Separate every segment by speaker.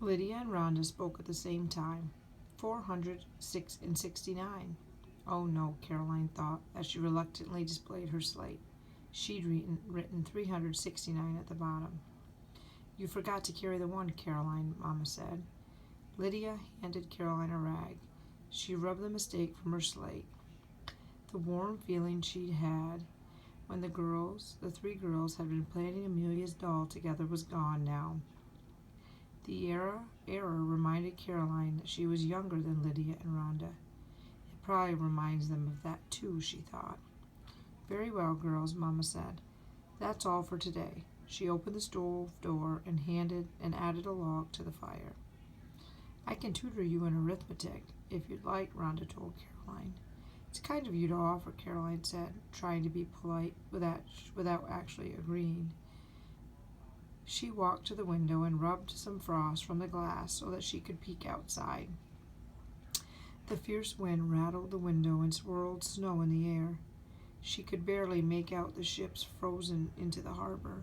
Speaker 1: Lydia and Rhonda spoke at the same time. 469. Oh no, Caroline thought, as she reluctantly displayed her slate. She'd written 369 at the bottom. You forgot to carry the one, Caroline, Mama said. Lydia handed Caroline a rag. She rubbed the mistake from her slate. The warm feeling she'd had when the three girls, had been planning Amelia's doll together was gone now. The error reminded Caroline that she was younger than Lydia and Rhonda. It probably reminds them of that too, she thought. Very well, girls, Mama said. That's all for today. She opened the stove door and added a log to the fire. I can tutor you in arithmetic, if you'd like, Rhonda told Caroline. It's kind of you to offer, Caroline said, trying to be polite without actually agreeing. She walked to the window and rubbed some frost from the glass so that she could peek outside. The fierce wind rattled the window and swirled snow in the air. She could barely make out the ships frozen into the harbor.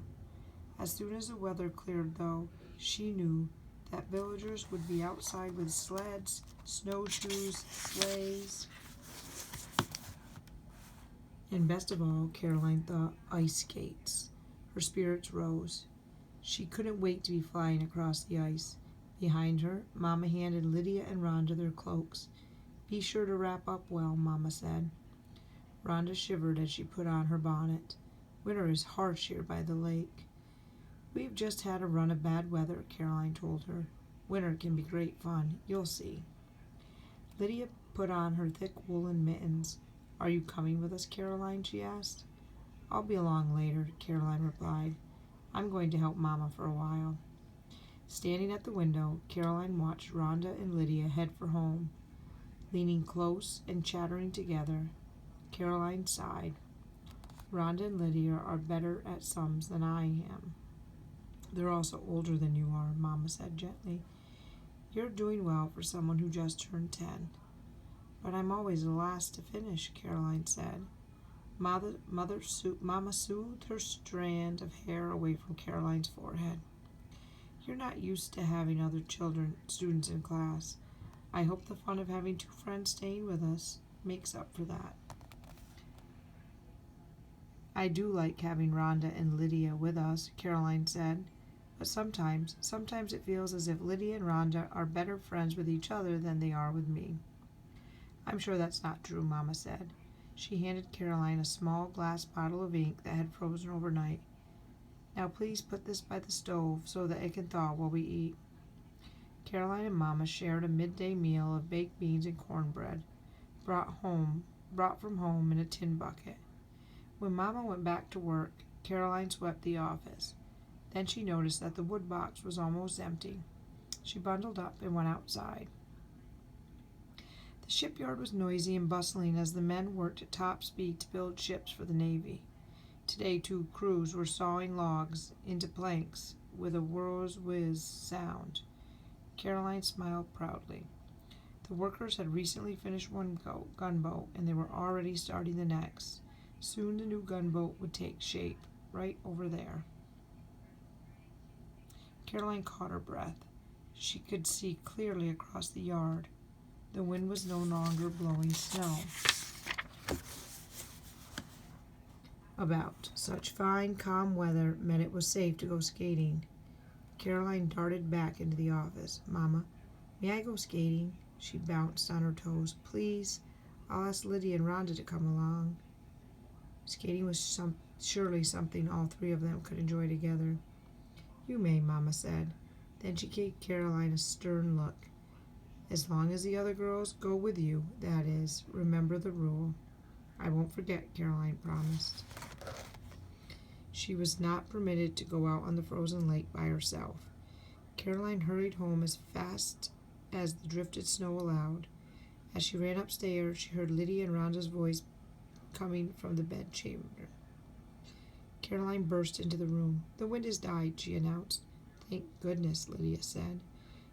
Speaker 1: As soon as the weather cleared, though, she knew that villagers would be outside with sleds, snowshoes, sleighs, and best of all, Caroline thought, ice skates. Her spirits rose. She couldn't wait to be flying across the ice. Behind her, Mama handed Lydia and Rhonda their cloaks. Be sure to wrap up well, Mama said. Rhonda shivered as she put on her bonnet. Winter is harsh here by the lake. We've just had a run of bad weather, Caroline told her. Winter can be great fun, you'll see. Lydia put on her thick woolen mittens. Are you coming with us, Caroline? She asked. I'll be along later, Caroline replied. I'm going to help Mama for a while. Standing at the window, Caroline watched Rhonda and Lydia head for home. Leaning close and chattering together, Caroline sighed. Rhonda and Lydia are better at sums than I am. They're also older than you are, Mama said gently. You're doing well for someone who just turned 10. But I'm always the last to finish, Caroline said. Mama soothed her strand of hair away from Caroline's forehead. You're not used to having other students in class. I hope the fun of having two friends staying with us makes up for that. I do like having Rhonda and Lydia with us, Caroline said. But sometimes it feels as if Lydia and Rhonda are better friends with each other than they are with me. I'm sure that's not true, Mama said. She handed Caroline a small glass bottle of ink that had frozen overnight. Now please put this by the stove so that it can thaw while we eat. Caroline and Mama shared a midday meal of baked beans and cornbread, brought from home in a tin bucket. When Mama went back to work, Caroline swept the office. Then she noticed that the wood box was almost empty. She bundled up and went outside. The shipyard was noisy and bustling as the men worked at top speed to build ships for the Navy. Today, 2 crews were sawing logs into planks with a whiz sound. Caroline smiled proudly. The workers had recently finished one gunboat, and they were already starting the next. Soon the new gunboat would take shape, right over there. Caroline caught her breath. She could see clearly across the yard. The wind was no longer blowing snow. About such fine, calm weather meant it was safe to go skating. Caroline darted back into the office. Mama, may I go skating? She bounced on her toes. Please, I'll ask Lydia and Rhonda to come along. Skating was surely something all 3 of them could enjoy together. You may, Mama said. Then she gave Caroline a stern look. As long as the other girls go with you, that is, remember the rule. I won't forget, Caroline promised. She was not permitted to go out on the frozen lake by herself. Caroline hurried home as fast as the drifted snow allowed. As she ran upstairs, she heard Lydia and Rhonda's voice coming from the bedchamber. Caroline burst into the room. The wind has died, she announced. Thank goodness, Lydia said.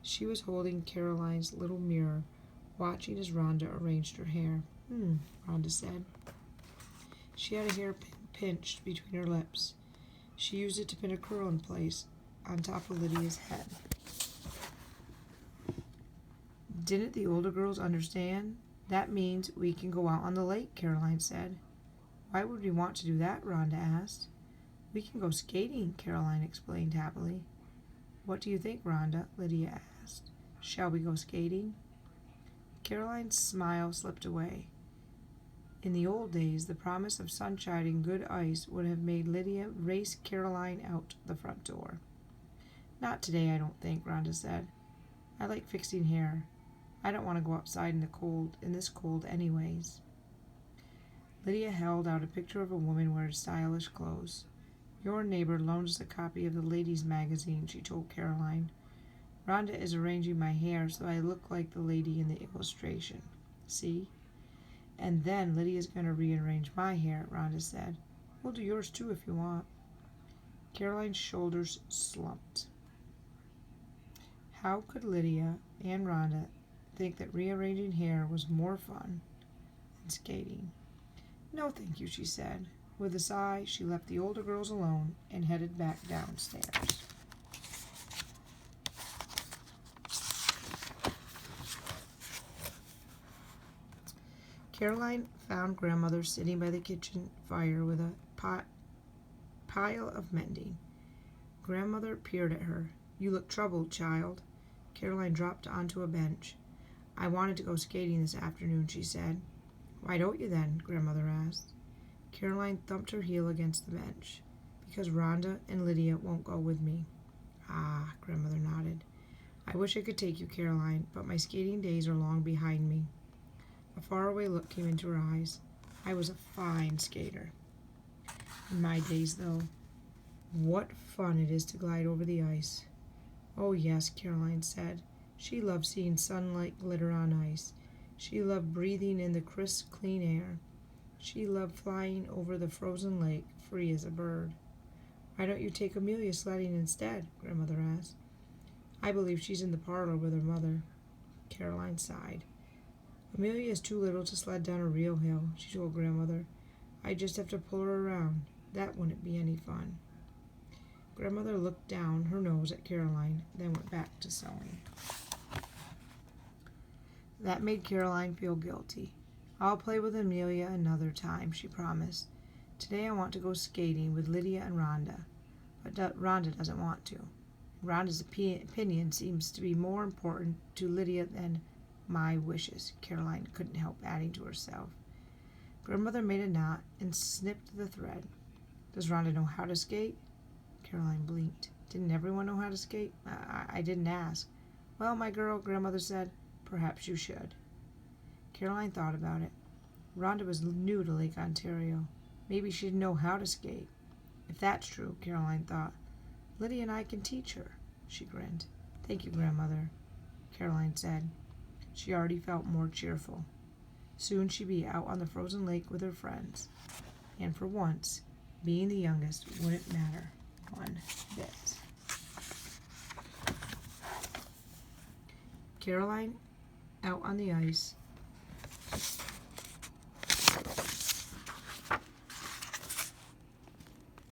Speaker 1: She was holding Caroline's little mirror, watching as Rhonda arranged her hair. Rhonda said. She had a hair pinched between her lips. She used it to pin a curl in place on top of Lydia's head. Didn't the older girls understand? That means we can go out on the lake, Caroline said. Why would we want to do that? Rhonda asked. We can go skating, Caroline explained happily. What do you think, Rhonda? Lydia asked. Shall we go skating? Caroline's smile slipped away. In the old days, the promise of sunshine and good ice would have made Lydia race Caroline out the front door. Not today, I don't think, Rhonda said. I like fixing hair. I don't want to go outside in this cold anyways. Lydia held out a picture of a woman wearing stylish clothes. Your neighbor loaned us a copy of the ladies' magazine, she told Caroline. Rhonda is arranging my hair so I look like the lady in the illustration. See? And then Lydia's going to rearrange my hair, Rhonda said. We'll do yours too if you want. Caroline's shoulders slumped. How could Lydia and Rhonda think that rearranging hair was more fun than skating? No, thank you, she said. With a sigh, she left the older girls alone and headed back downstairs. Caroline found Grandmother sitting by the kitchen fire with a pile of mending. Grandmother peered at her. You look troubled, child. Caroline dropped onto a bench. I wanted to go skating this afternoon, she said. Why don't you then? Grandmother asked. Caroline thumped her heel against the bench. Because Rhonda and Lydia won't go with me. Ah, Grandmother nodded. I wish I could take you, Caroline, but my skating days are long behind me. A faraway look came into her eyes. I was a fine skater. In my days, though, what fun it is to glide over the ice. Oh, yes, Caroline said. She loved seeing sunlight glitter on ice. She loved breathing in the crisp, clean air. She loved flying over the frozen lake, free as a bird. Why don't you take Amelia sledding instead? Grandmother asked. I believe she's in the parlor with her mother. Caroline sighed. Amelia is too little to sled down a real hill, she told Grandmother. I just have to pull her around. That wouldn't be any fun. Grandmother looked down her nose at Caroline, then went back to sewing. That made Caroline feel guilty. I'll play with Amelia another time, she promised. Today I want to go skating with Lydia and Rhonda, but Rhonda doesn't want to. Rhonda's opinion seems to be more important to Lydia than my wishes, Caroline couldn't help adding to herself. Grandmother made a knot and snipped the thread. Does Rhonda know how to skate? Caroline blinked. Didn't everyone know how to skate? I didn't ask. Well, my girl, Grandmother said, perhaps you should. Caroline thought about it. Rhonda was new to Lake Ontario. Maybe she didn't know how to skate. If that's true, Caroline thought, Lydia and I can teach her. She grinned. Thank you, Grandmother, Caroline said. She already felt more cheerful. Soon she'd be out on the frozen lake with her friends. And for once, being the youngest wouldn't matter one bit. Caroline, out on the ice,